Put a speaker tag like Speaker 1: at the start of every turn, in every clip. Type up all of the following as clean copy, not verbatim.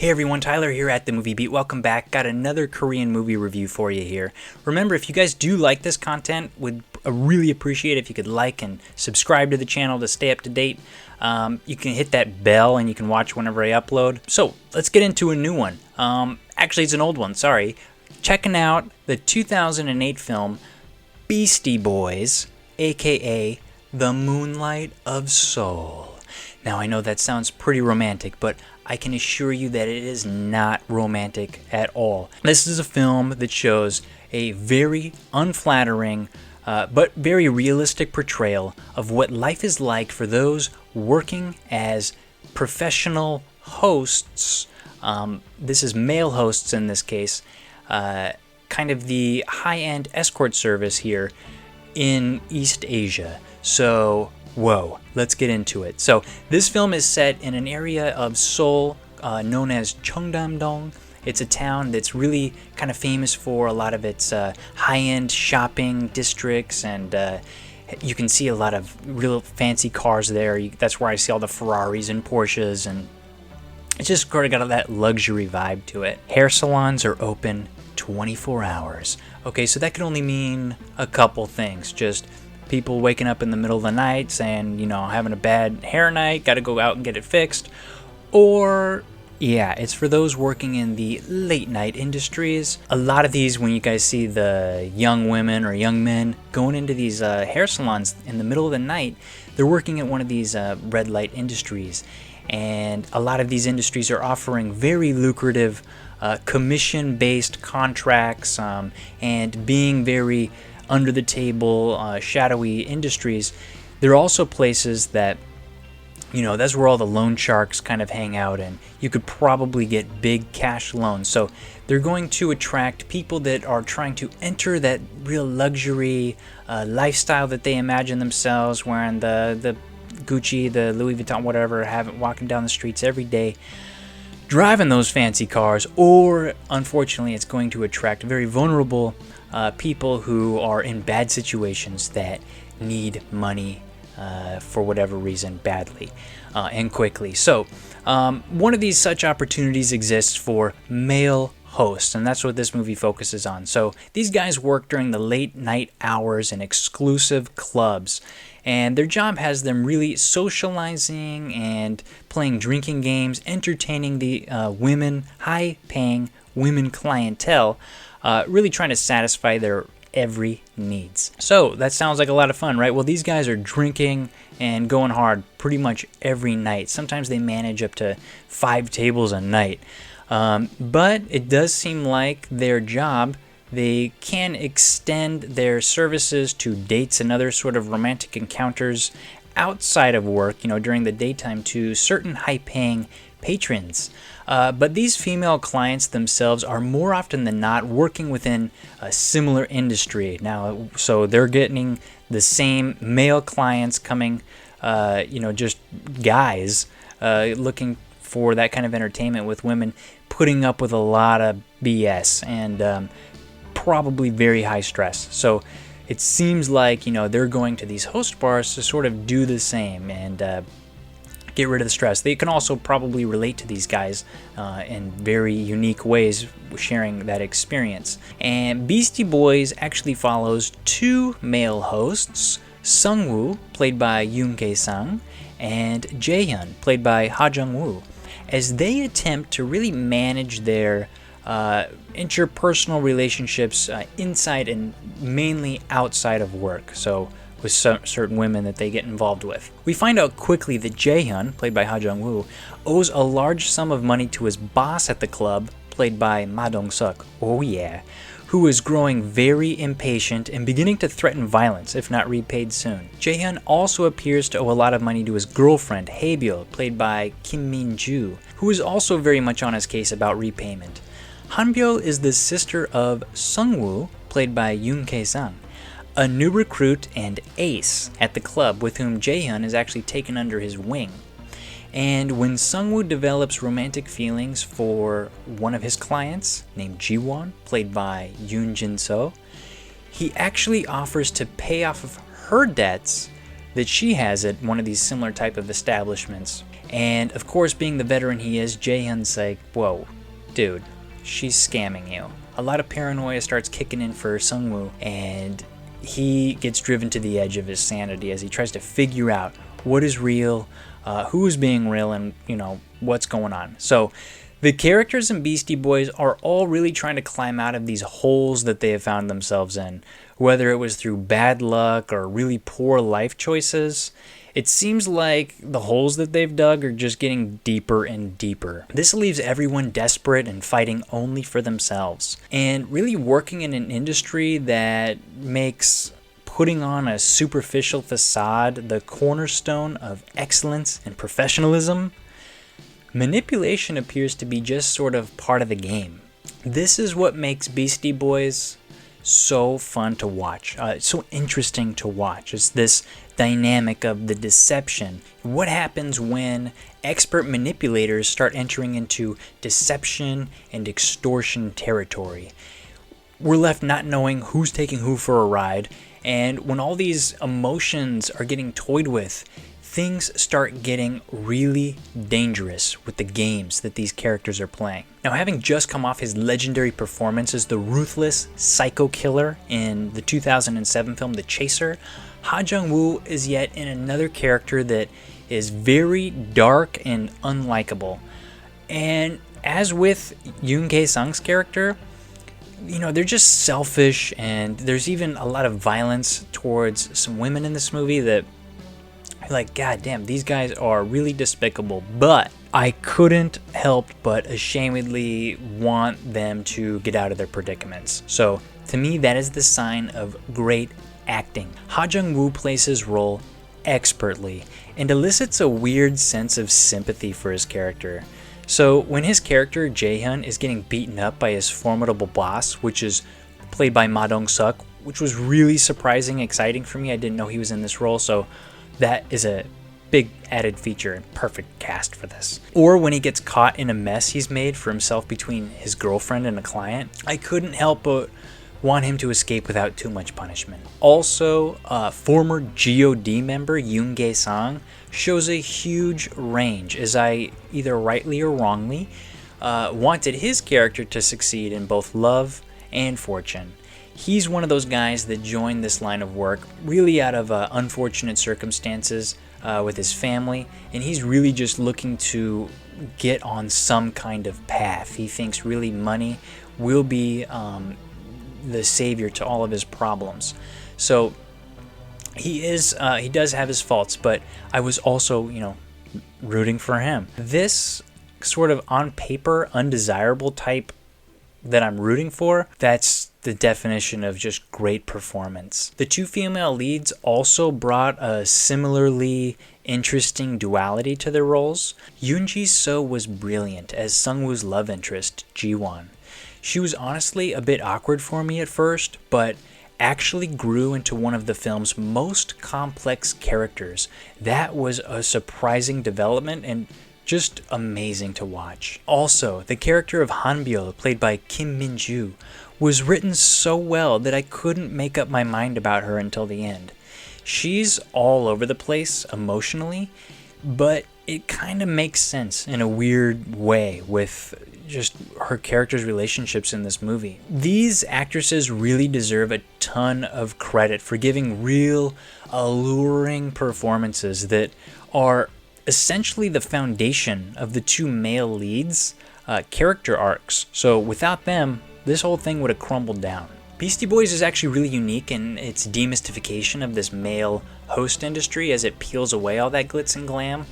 Speaker 1: Hey everyone, Tyler here at The Movie Beat. Welcome back. Got another Korean movie review for you here. Remember, if you guys do like this content, would really appreciate it if you could like and subscribe to the channel to stay up to date. You can hit that bell and you can watch whenever I upload. So let's get into a new one. Actually, it's an old one, sorry. Checking out the 2008 film Beastie Boys, a.k.a. the Moonlight of Seoul. Now, I know that sounds pretty romantic, but I can assure you that it is not romantic at all. This is a film that shows a very unflattering but very realistic portrayal of what life is like for those working as professional hosts. This is male hosts in this case, kind of the high-end escort service here in East Asia. So, whoa, let's get into it. So this film is set in an area of Seoul known as Cheongdam-dong. It's a town that's really kind of famous for a lot of its high-end shopping districts, and you can see a lot of real fancy cars there. That's where I see all the Ferraris and Porsches, and it's just sort of got that luxury vibe to it. Hair salons are open 24 hours. Okay, so that could only mean a couple things. Just people waking up in the middle of the night saying, you know, having a bad hair night, got to go out and get it fixed. Or, yeah, it's for those working in the late night industries. A lot of these, when you guys see the young women or young men going into these hair salons in the middle of the night, they're working at one of these red light industries. And a lot of these industries are offering very lucrative commission-based contracts and being very under the table, shadowy industries. There are also places that, you know, that's where all the loan sharks kind of hang out, and you could probably get big cash loans. So they're going to attract people that are trying to enter that real luxury lifestyle that they imagine themselves, wearing the Gucci, the Louis Vuitton, whatever, walking down the streets every day, driving those fancy cars. Or unfortunately, it's going to attract very vulnerable people who are in bad situations that need money for whatever reason badly and quickly. So one of these such opportunities exists for male hosts, and that's what this movie focuses on. So these guys work during the late night hours in exclusive clubs, and their job has them really socializing and playing drinking games, entertaining the women, high-paying women clientele, really trying to satisfy their every needs. So that sounds like a lot of fun, right? Well, these guys are drinking and going hard pretty much every night. Sometimes they manage up to 5 tables a night. But it does seem like their job, they can extend their services to dates and other sort of romantic encounters outside of work, you know, during the daytime, to certain high-paying patrons. But these female clients themselves are more often than not working within a similar industry. Now, so they're getting the same male clients coming, you know, just guys looking for that kind of entertainment, with women putting up with a lot of BS and probably very high stress. So it seems like, you know, they're going to these host bars to sort of do the same and get rid of the stress. They can also probably relate to these guys in very unique ways, sharing that experience. And Beastie Boys actually follows 2 male hosts, Seung-woo, played by Yoon Kye-sang, and Jae-hyun, played by Jung-woo, as they attempt to really manage their interpersonal relationships inside and mainly outside of work. So with certain women that they get involved with. We find out quickly that Jae-hyun, played by Jung-woo, owes a large sum of money to his boss at the club, played by Ma Dong-seok, oh yeah, who is growing very impatient and beginning to threaten violence if not repaid soon. Jae-hyun also appears to owe a lot of money to his girlfriend, Haebyeol, played by Kim Min-ju, who is also very much on his case about repayment. Hanbyeol is the sister of Seung-woo, played by Yoon Kye-sang, a new recruit and ace at the club with whom Jae-hyun is actually taken under his wing. And when Seung-woo develops romantic feelings for one of his clients, named Ji-won, played by Yoon Ji-seo, he actually offers to pay off of her debts that she has at one of these similar type of establishments. And of course, being the veteran he is, Jae-hyun's like, whoa, dude, she's scamming you. A lot of paranoia starts kicking in for Seung-woo, and he gets driven to the edge of his sanity as he tries to figure out what is real, who is being real, and what's going on. So the characters in Beastie Boys are all really trying to climb out of these holes that they have found themselves in, whether it was through bad luck or really poor life choices. It seems like the holes that they've dug are just getting deeper and deeper. This leaves everyone desperate and fighting only for themselves, and really working in an industry that makes putting on a superficial facade the cornerstone of excellence and professionalism. Manipulation appears to be just sort of part of the game. This is what makes Beastie Boys so fun to watch, so interesting to watch. It's this dynamic of the deception. What happens when expert manipulators start entering into deception and extortion territory? We're left not knowing who's taking who for a ride, and when all these emotions are getting toyed with, things start getting really dangerous with the games that these characters are playing. Now, having just come off his legendary performance as the ruthless psycho killer in the 2007 film The Chaser, Ha Jung-woo is yet in another character that is very dark and unlikable. And as with Yoon Kye-sang's character, they're just selfish, and there's even a lot of violence towards some women in this movie that, like, god damn, these guys are really despicable. But I couldn't help but ashamedly want them to get out of their predicaments. So to me, that is the sign of great acting. Ha Jung-woo plays his role expertly and elicits a weird sense of sympathy for his character. So when his character Jae-hyun is getting beaten up by his formidable boss, which is played by Ma Dong-suk, which was really surprising, exciting for me. I didn't know he was in this role, so that is a big added feature and perfect cast for this. Or when he gets caught in a mess he's made for himself between his girlfriend and a client, I couldn't help but want him to escape without too much punishment. Also, former GOD member Yoon Kye-sang shows a huge range, as I, either rightly or wrongly, wanted his character to succeed in both love and fortune. He's one of those guys that joined this line of work really out of unfortunate circumstances with his family, and he's really just looking to get on some kind of path. He thinks really money will be the savior to all of his problems. So he does have his faults, but I was also, rooting for him. This sort of on paper undesirable type that I'm rooting for, that's the definition of just great performance. The two female leads also brought a similarly interesting duality to their roles. Yoon Ji-seo was brilliant as Seung-woo's love interest, Ji-won. She was honestly a bit awkward for me at first, but actually grew into one of the film's most complex characters. That was a surprising development and just amazing to watch. Also, the character of Hanbyul, played by Kim Min-ju, was written so well that I couldn't make up my mind about her until the end. She's all over the place emotionally, but it kind of makes sense in a weird way with just her character's relationships in this movie. These actresses really deserve a ton of credit for giving real, alluring performances that are essentially the foundation of the two male leads' character arcs. So without them, this whole thing would have crumbled down. Beastie Boys is actually really unique in its demystification of this male host industry as it peels away all that glitz and glam.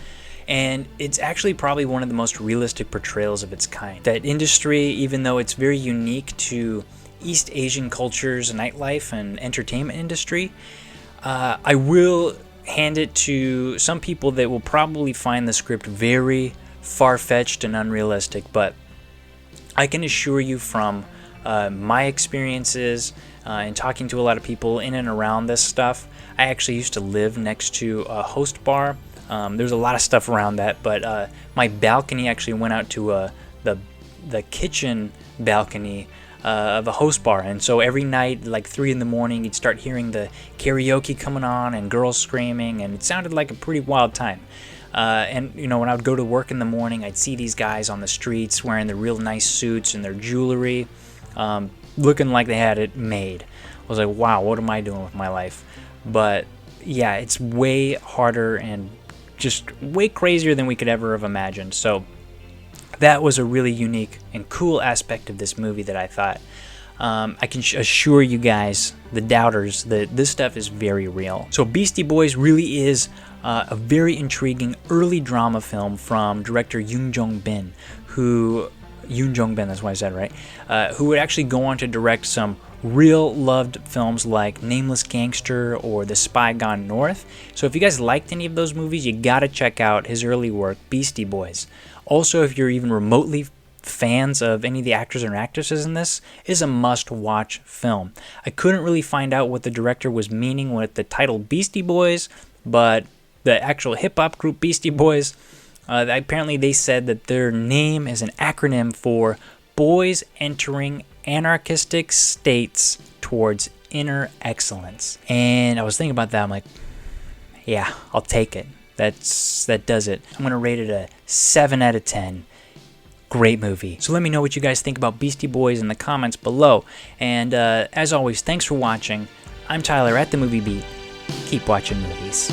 Speaker 1: And it's actually probably one of the most realistic portrayals of its kind. That industry, even though it's very unique to East Asian culture's nightlife and entertainment industry, I will hand it to some people that will probably find the script very far-fetched and unrealistic, but I can assure you from my experiences and talking to a lot of people in and around this stuff. I actually used to live next to a host bar. There's a lot of stuff around that, but my balcony actually went out to the kitchen balcony of a host bar, and so every night, like 3 in the morning, you'd start hearing the karaoke coming on and girls screaming, and it sounded like a pretty wild time. And you know, when I would go to work in the morning, I'd see these guys on the streets wearing their real nice suits and their jewelry, looking like they had it made. I was like, wow, what am I doing with my life? But yeah, it's way harder and just way crazier than we could ever have imagined. So that was a really unique and cool aspect of this movie that I thought. I can assure you guys, the doubters, that this stuff is very real. So Beastie Boys really is a very intriguing early drama film from director Yoon Jong-bin, Yoon Jong-bin, that's why I said it right, who would actually go on to direct some real loved films like Nameless Gangster or The Spy Gone North. So if you guys liked any of those movies, you gotta check out his early work, Beastie Boys. Also, if you're even remotely fans of any of the actors or actresses in this, is a must-watch film. I couldn't really find out what the director was meaning with the title Beastie Boys, but the actual hip-hop group Beastie Boys, apparently they said that their name is an acronym for Boys Entering Anarchistic States Towards Inner Excellence. And I was thinking about that, I'm like, yeah, I'll take it. That does it. I'm going to rate it a 7 out of 10. Great movie. So let me know what you guys think about Beastie Boys in the comments below. And as always, thanks for watching. I'm Tyler at The Movie Beat. Keep watching movies.